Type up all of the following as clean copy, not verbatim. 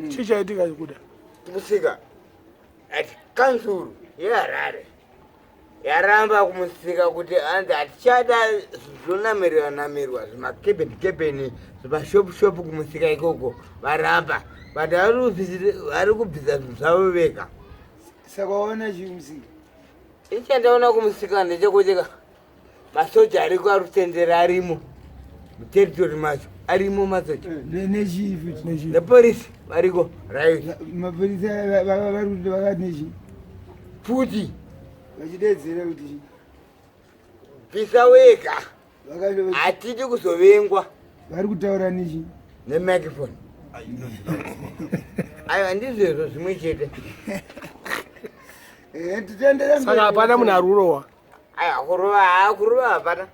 chichaitika kuda kumusika ati kansuru yeharare yaramba kumusika kuti anzi atichada zvonamirwa zvimakebheni zvimashopu kumusika ikoko varamba but vari kubvisa zvinhu zvavo vega. Saka waona chii musika? Ichandaona kumusika ndechekutika masoja ariko arutendera arimo muteritori macho arimo masoja Nechii futi? nepolisi variko right. Mapolisi vari kuti vakati nechii? Futi Vachidedzera kuti chii? bvisa wega Vakati hatidi kuzovengwa vari kutaura nechii? nemicrophone. Aiwa ndizvezvo zvimwe chete. saka hapana munhu arurowa Aiwa kurova hapana.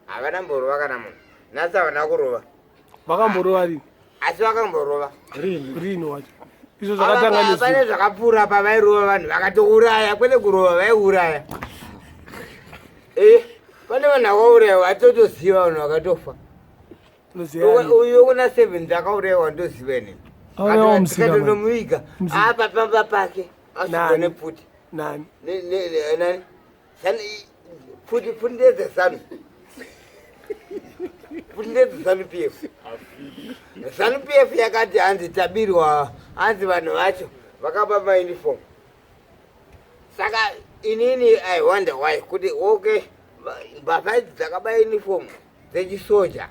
Havana mborova kana munhu. Nhasi havana kurova. vakamborova rini Asi vakamborova. rini wacho izvo Pane zvakatanga zvakapfuura pavairova vanhu vakatouraya kwete kurova vaiuraya. Pane vanhu vakaurayiwa atotoziva vanhu vakatofa. Uyo kuna 7 akaurayiwa ndoziva inini. Akatomuviga apa pamba pake asvika nepfuti. nani Nani? Pfuti ndedzesanu. Pfuti ndedzesanu PF. Zanu PF yakati hanzi tabirwa hanzi vanhu vacho vakapa mauniform. Saka inini I wonder why kuti okay mbavha idzi dzakaba uniform dzechisoja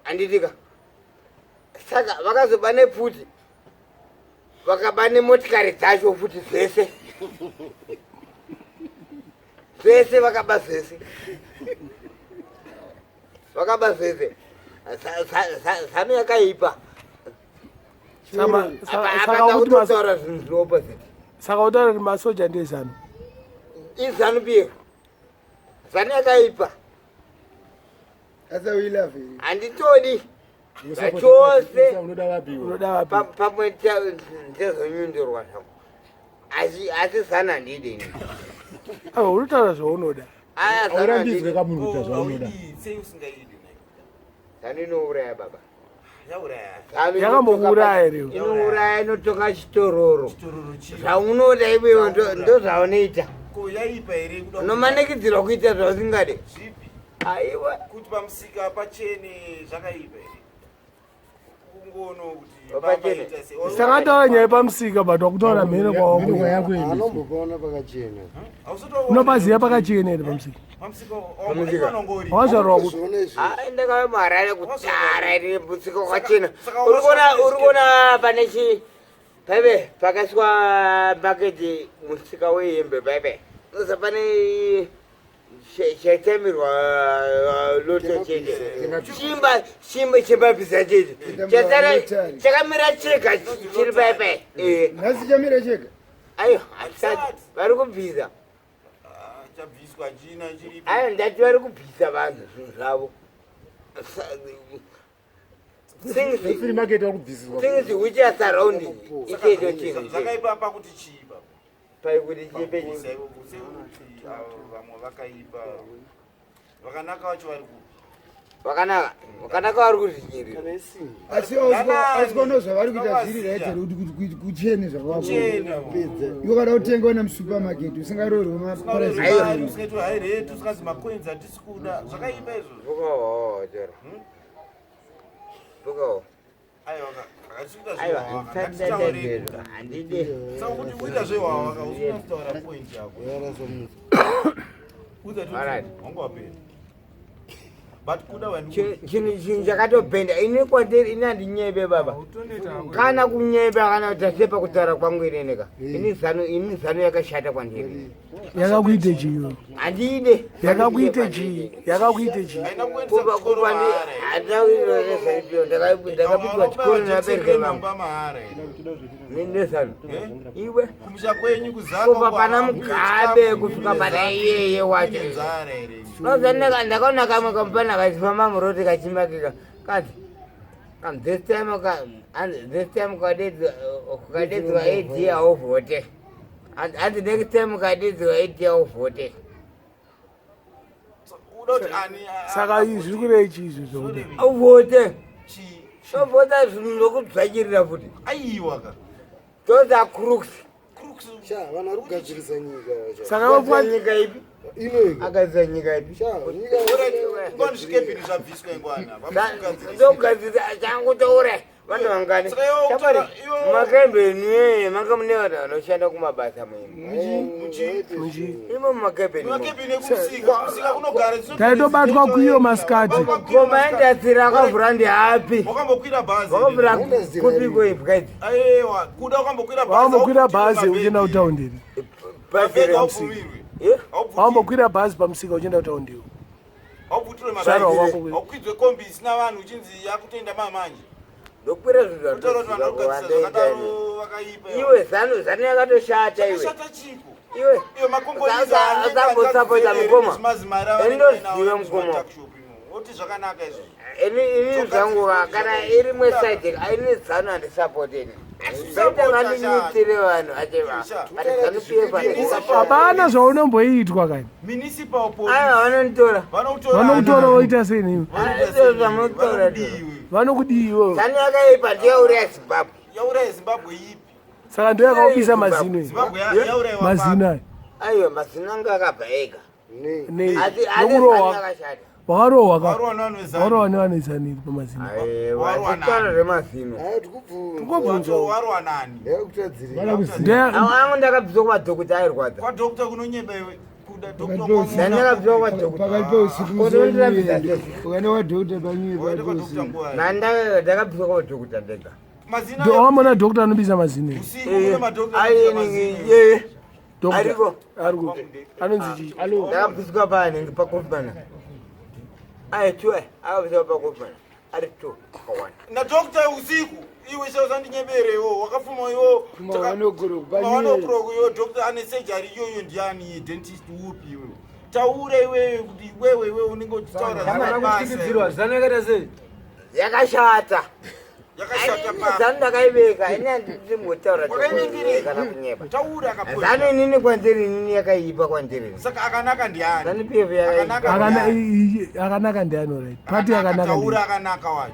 anditika. Saka vakazoba nepfuti vakaba nemotikari dzacho futi zvese vakaba zvese zanu yakaipa. Apataura zvinhu zviopposite. saka utaura kuti masoja ndezanu izanu PF zanu yakaipa handitodi chose unoda wapi pamwe ndezonyundurwa zvangu asi zanu handidi ini. unotaura zvaunoda aurambizwe kamunhu kuti zvaunoda zanu inouraya baba. yakambokuuraya reo inouraya inotonga chitororo zvaunoda iwewe ndo zvaunoita unomanikidzirwa kuita zvausingade. Aiwa kuti pamusika pachene zvakaipa here kungono Pachene. kuti takataura nyaya yepamusika but wakutaura mhene kwawako Anombopaona pakachena. unopaziva pakachena here pamusika wazvarwa kuti ndakave marare kutara iri musika wakachena. Uri kuona pane chi paibe pakaswa maketi musika wehembe paibe oza pane chaitemirwa loto chete chembabvisa chete chakamira chega chiri paipai. Nhasi chamira chega. Aiwa hatisati vari kubvisa. chabviswa china chiripo Aiwa ndati vari kubvisa vanhu zvinhu zvavo. free market wakubvisirwa Things which are surrounding ichecho chinhu zvakaipa pakuti chiipa paikuti chipe sekuti vamwe vakaipa vakanaka vacho vari ku vakanaka vari kuzvinyirira. Asi wanozva vari kuita zviri right kuti kuchene zvakapedza. Iwe kana utenga na musupermarket usingarorwe maprice. usingaitwa high rate usingazi macoins atisi kuda zvakaipa izvozvo. Vukawo chero. Vukawo. Aiwa handidi. Handidi. Saka kuti uita zvehwawaka usingazotaura point yako uza Alright. wangu wapenda but kuda vanhu Chinhu chakatopenda ini kwandiri ini handinyebe baba. Kana kunyebe kana utasepa kutaura kwangu ineneka. Ini zano yakashata kwandiri. yakakuite chiyo Handide. yakakuite chii haina kuendesa Kuba ndakapitwa chikoro nabereke vangu. mahara Nendesano. Iwe. kumusha kwenyu kuzaka Kuba pana mugabe kusvika pana iyeye wacho. nzara here Nozaneka ndakaona kamwe kamupana kachifamba muroti kachimakika. Kati. This time ukadedzwa 8 year uvhote. And the next time ukadedzwa 8 year uvhote. uda kuti ani saka zviri kurei chii izvi zvokuda Uvhote. Sobota zvinokudzvanyirira futi. Aiwa ka. Those are crooks. Crooks. Sha vana rugadzirisa nyika. Saka vapwa nyika ipi? Ino Akadzira nyika ipi? sha nyika Ngoni zvikepini zvabviswa ingwana. Ndogadzira changu toure. Vanhu vangani. Chapari. Makembeni makamuneva anoshanda kumabasa Muchi. Imo makembeni. Makepini ekusika. Kusika kunogara. taitobatwa kuiyo masikati Koma industry akavhura ndeapi? Wakambokwira bhazi. Wakavhura kupi kweibwaiti? Aiwa, kuda wakambokwira bhazi. wakambokwira bhazi uchienda kutaundiri Bhazi aupumirwe. wakambokwira bhazi pamusika uchienda kutaundiri Auputirwe Sharo mabhazi. wako. Aukwidwe kombi isina vanhu uchinzi yakutoenda mamanje. Ndokwira zvinhu Kutaura kuti vanhu varikugadzirisa zvakadaro vakaipa. iwe zano yakatoshata iwe Shata chiko. iwe Iyo makomboni Usambosapota mukoma. Ndinoziva mukoma. Oti zvakanaka izvo. ini zvangu kana iri mwesaidi aine zano handisapoteni zaita ngandinyiitire vanhu hapana zvaunomboitwa kani Municipal police. aya vanonditora vanokutora woita seni zvanotora vanokudiwo zano yakaipa ndiyauri yazimbabwe Yauraya Zimbabwe ipi? saka ndo yakaupisa mazino Zimbabwe yauraya mazino ayo aiwa mazino anga akabva ega nokurohwa yakashata wakarohwa ka Warowa nevanhu warohwa nevanezaniri pamazino vatitano remazino ngobvunzwa warowa nani? yakutadzirira angu ndakabviswa kumadhokuta airwadza Kwadokta kunonyeba iwe. Kuda ndandakabviswa kumadhokuta pakati peusiku ukaenda wadhokuta panyuwe kwadokta nguwa. ndakabviswa kumadhokuta ndega Mazina wamona dhokta anobisa mazino usiku kune madokta. ariko ariko anonzi chii ndakabviswa panenge pakofumana aitwe akabviswa pakofumana ari 2 kwa 1 Na dokta usiku. Iwe usandinyeberewo wakafuma iwo. Mawanokuro iwo dokta ane surgery iyoyo ndiani dentist upi iwe. Taura iwe kuti wewe unenge uchitaura zvakabasa. zvanakaita sei yakashata Yakashata pa. zano ndakaibeka ine handimbotaura kana kunyeba Taura akapoa. zano inini kwandiri inini yakaipa kwandiri Saka akanaka ndiani? zano pf yakaipa akanaka ndiano right pati akanaka Taura akanaka wacho.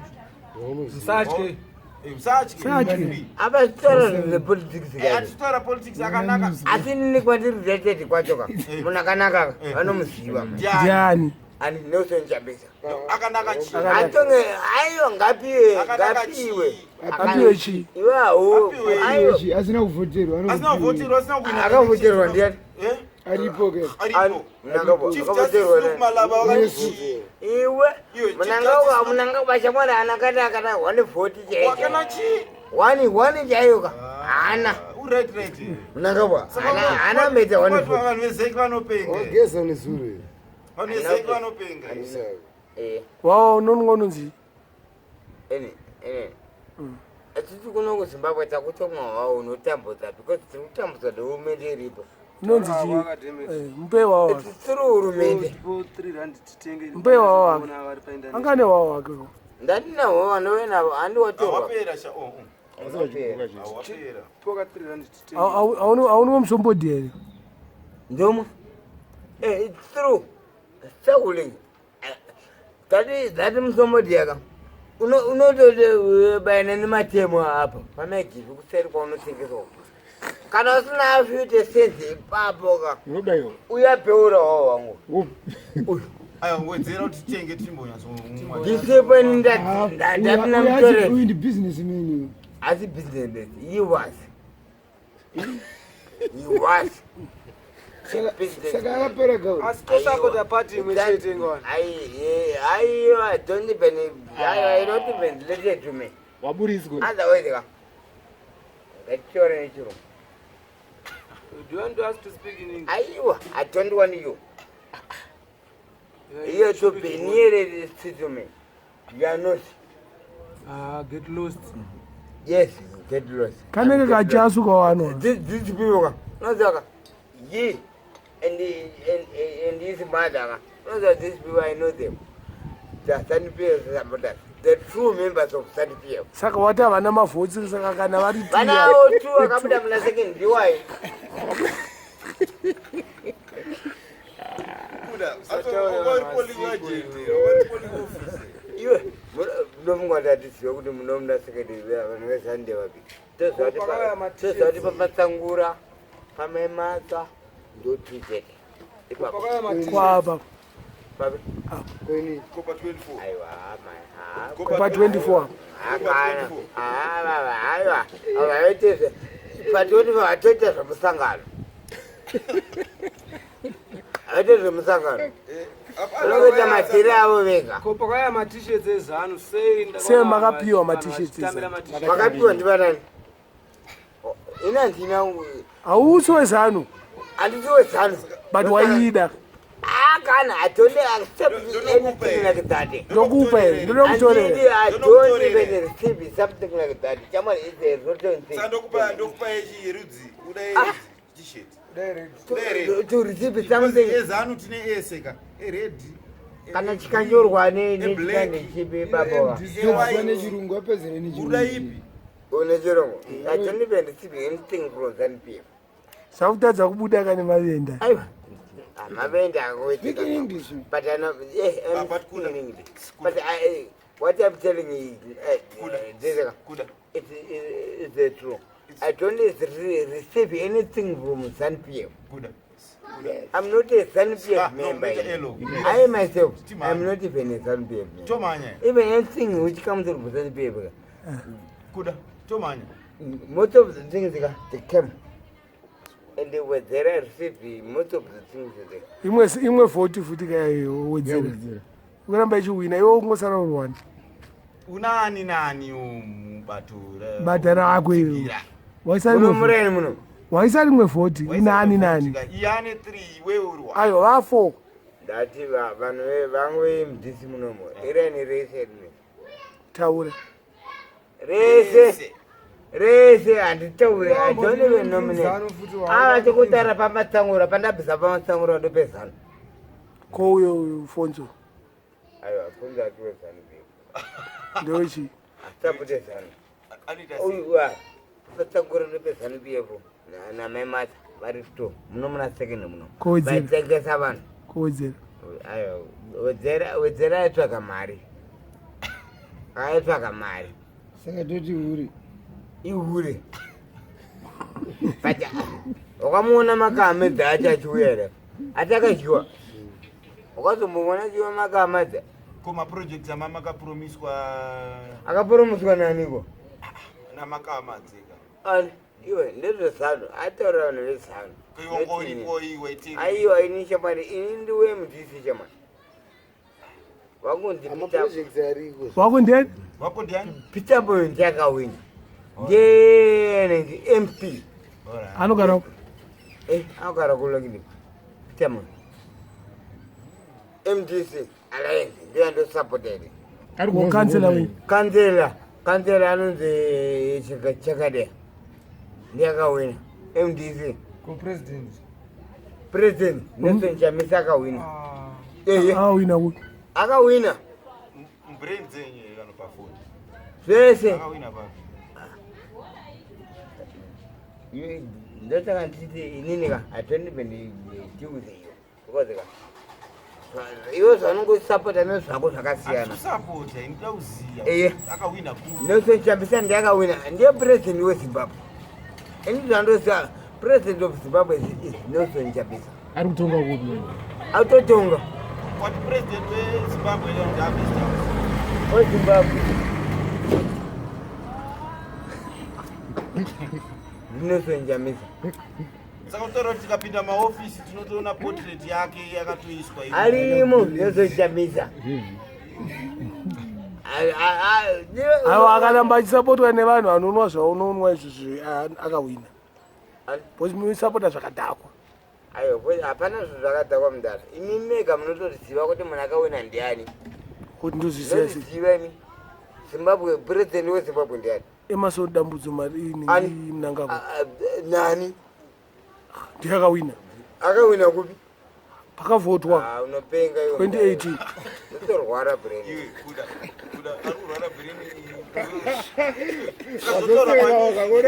satye Satye. apa zvitora zvepolitics Atitora politics akanaka. asi inini kwandiri related kwachoka munhu akanaka vanomuziva ndiani ani Nelson Chamisa Akanaka chi. atonge aiyo ngapiwe apiwe chii iwe hawo aiyo asina kuvhoterwa Asina votirwa, asina kuina. akavhoterwa ndiani aripo ke Aripo. Chief Justice akavhoterwa Luke Malaba wakati. iwe munanga vachamwana anakati akana 140 chaicho Wakana chi. 1 chaiyoka hana Right. munangabwa hana meta 140 Vanhu vezeki vanopenga. wageza nezuro Vanhu vezeki vanopenga. wawo unononzi atiti kuno kuzimbabwe takutomwa wawo unotambudza because tiri kutambudzwa nehurumende iripo unonzi chii mupewa wawo tiri hurumende mupewa wawo angane wawo wake ndandinawo vanovenavo handiwatorwa Wapera sha. Wapera. auniwo musombodhi here ndomo it's true sakulingi that musomodi yaka unototi bayana nematemo apa pamagivi kuseri kwaunotengeswa kana usina afute sense ipapo ka Unodaiwa. uyabeura wawo wangu Ayo wedzera kuti tenge timbonyazomwa. ndisepeni ndatina mutoreti uyu ndi business menu asi business he was saka akapera gauri I don't even related to me. Waburiswa. Otherwise, let's show you. Do you want us to speak in English? I don't want you. You to be near to me. You are not. Get lost. Yes, get lost. kanenge kachasuka wano These people, no, sir. Ye and his mother. No, that these people, I know them. The Sanipia, the true members of Sanipia. saka wati havana mavhotsi saka kana vari Vanawo tu vakabuda muna second ndiwai. Kuda. Acho wari poli wajeti. Wari poli office. Iwe ndomungwandatiziva kuti munomuna sekendari vanhu vezande vapi tozvati papatsangura pamemata ndotijete kwapa Copa 24. kupa 24 patoti vatoita zvemusangano aite zvemusangano unokuita matiri avo vega Kopa kwaya ma-t-shirts ezanu sei sei makapiwa ma-t-shirts makapiwa ndivanani ina ndina hausi wezanu handisi wezanu but waida kana I don't accept anything like that. ndokupa here And really, I don't even receive something like that. Chairman is a rotten thing. Ndokupa yechirudzi udaye t-shirt. To receive something. Ezanu tine eseka. Red. Kana chikanyorwa nechipi baba. Ndizvane chirungu apezere nechirungu. Udaipi. Une chirungu. I don't even receive anything from ZANU-PF. sakutadza kubuda kane mavenda Aiwa. Mavenda Speak in English. But I know, I'm speaking in English. But what I'm telling you is the truth. I don't receive anything from ZANU-PF. I'm not a ZANU-PF member. I myself, I'm not even a ZANU-PF member. Even anything which comes from ZANU-PF. Most of the things they came. And they were there, I received most of the things there. imwe vhoti futi kayawedzera ukaramba ichiwina iwe ungosara urwani Unani mubatura. badhara ako iwe Mureni muno. waisa rimwe vhoti inani Iyane 3 wewe urwa. ayo va4 Ndati vanhu vangu vemudhisi munomo. Ireni rese rine. taura Rese handitaure. I don't even nominate. Chekutara pamatangura pandabvisa pamatangura ndopezana. ko uyo fonzo Aiwa, funza atiwe ZANU-PF. ndochi Asapute ZANU. Anita Uwa, patangura ndopezana PF. Na memata vari sto. Muno muna second muno. Kodzera. Vaitengesa vanhu. kowedzera Aiwa, wedzera aitsvaka mari. Aitsvaka mari. Saka toti uri. Ihure. But wakamuona makamedza achachiuya here. Atakadyiwa. Wakazomuona chiwa makamedza. Koma project amama kapromiswa Akapromiswa naniko. namakamadzika. Ani, iwe ndezvezano. Ataura vanhu vezano. Kuyongoripo iwe tiri. Aiwa, ini shamari. Ini ndiwe mudhisi shamari. Wakundi Amaprojects ariko. wako ndiani Wako ndiani? Peter Boy ndakawina. Ndiye MP. anogara Akagara kulokini. Peter Boy. MDC Alliance ndiye ndosupported. wokansela wenyu Kansela anonzi Chakade. Ndiye akawina. MDC. President Nelson Chamisa akawina. awina ku Akawina. Mbrains enye kano pafoni. Zvese. Akawina pa. Ndotaka nditi ininika atonibe ndiuze iyo. Ukozeka. Iwo zvanongosapota nezvako zvakasiyana. Support ndauziya. Akawina ku. Nelson Chamisa ndiye akawina. Ndiye president weZimbabwe. Ini zvandoziva president of Zimbabwe is Nelson Chamisa. ari kutonga kupi Autotonga. What president weZimbabwe ndabista. weZimbabwe. Nelson Chamisa. Saka utoro tikapinda maofisi tinotoona portrait yake yakatoiswa ipo. Arimo Nelson Chamisa. aiwa akaramba achisapotwa nevanhu vanonwa zvaunonwa izvozvi akawina bcause muisapota zvakadhakwa Ayo, hapana zvinhu zvakadhakwa mudara. Imi mega munotoziva kuti munhu akawina ndiani. kuti ndozvisiya sei Ndozvizivani. Zimbabwe, president weZimbabwe ndiani. emasoro dambudzo marini Ani. mnangagwa Nani? ndiyakawina Akawina kupi? pakavhotwa Unopenga iwe. 2018 Unotorwara brain. Iwe kuda arikurwara brain.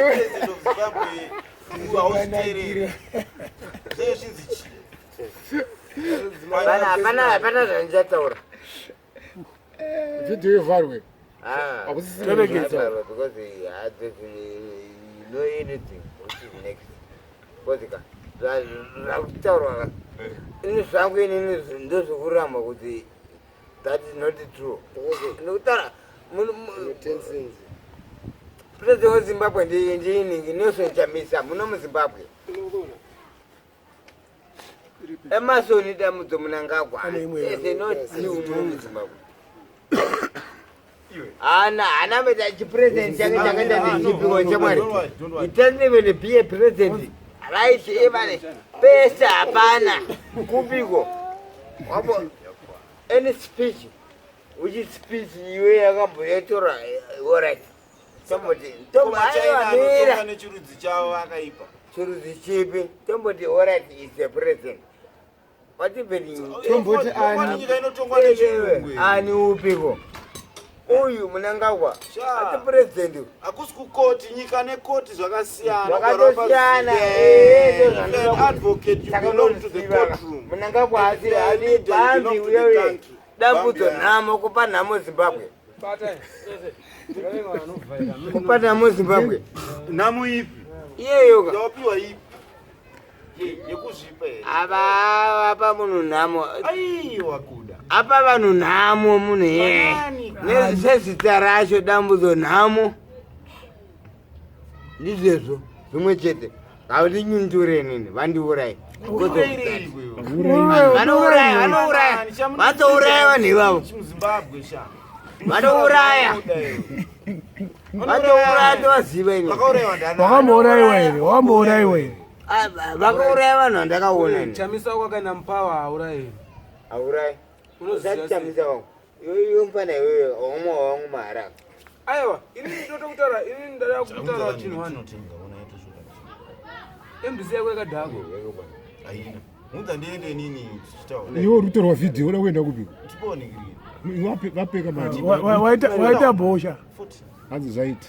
President of Zimbabwe austerere. Zvezvizichi. Hapana zvandichataura. vidhiyo ivharwe Terekeza. Because you know anything which is next. Because rakutaurwa ini zvangu ini ndozvokuramba kuti that is not true. Nokutaura president wezimbabwe ndiini Nelson Chamisa muno muzimbabwe emasoni damudzo munangagwa ese not you muzimbabwe hana meta chipresident chake chakaita nechipiko chamwari it doesn't even be a president right evane pesa hapana kupiko wapo any speech which is speech iwe yakamboyatora alright somebody China nechirudzi chavo akaipa chirudzi chipi tomboti alright is the president what even tomboti nyika inotongwa nechirungu ani upiko uyu munangagwa ati president akusi kukoti nyika nekoti zvakasiyana advocate you belong to the courtroom munangagwa asi bambi uyoyo dambudzo nhamo kupa nhamo Zimbabwe kupa nhamo Zimbabwe nhamo ipi iyeyoka yawapiwa ipi yekuzvipa here apa munhu nhamo aiwa kuda apa vanhu nhamo munhu ye nezita racho dambudzo nhamo ndizvezvo zvimwe chete ngavandinyundure nini vandiurayi vanouraya vatouraya vanhu ivavo vatouraya tovaziva ini Wakambourayiwa here wakambourayiwa here vakauraya vanhu vandakaona Chamisa kwakaina mupawa aurayi aurayi usati Chamisa wangu iyoyo mfana iyoyo omwe wangu maharaka aiwa ini ndoda kutaura ini ndada kutaura chinhu wani MBC yako yakadhako haina unza ndiende nini iwe uri kutorwa vhidhiyo uda kuenda kupiko tiponingirira vapeka mari waita bhosha hanzi zvaita